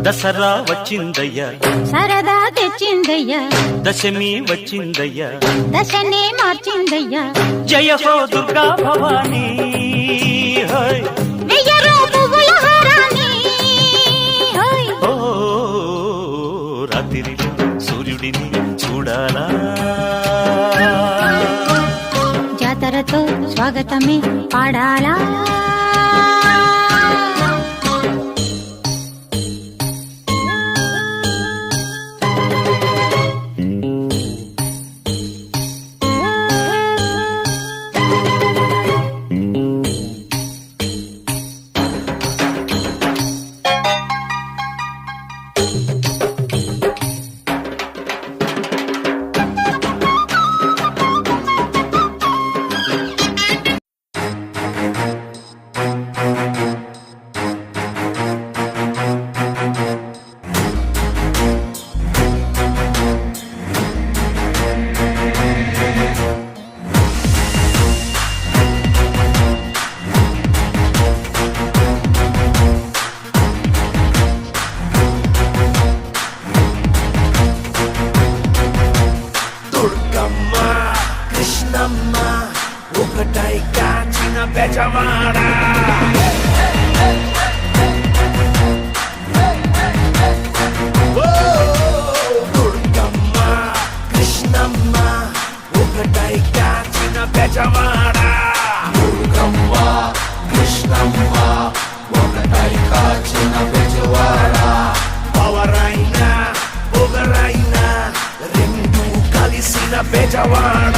దసరా వచ్చిందయ్యా, సరదా తెచ్చిందయ్యా, దశమి వచ్చిందయ్యా, దశనే మార్చిందయ్యా. జయ హో దుర్గా భవానీ, హోయ్ వెయ్యరు పువ్వుల హారాన్ని, హోయ్. ఓ రాత్రిలో సూర్యుడిని చూడాలా, జాతరతో స్వాగతమే పాడాలా. కృష్ణమ్మ ఒకటై కాచిన బెజవాడ, దుర్గమ్మ కృష్ణమ్మ ఒకటై కాచిన బెజవాడ, దుర్గమ్మ కృష్ణమ్మ ఒకటై కాచిన బెజవాడ. పవరైనా పొగరైనా రెండు కలిసిన బెజవాడ.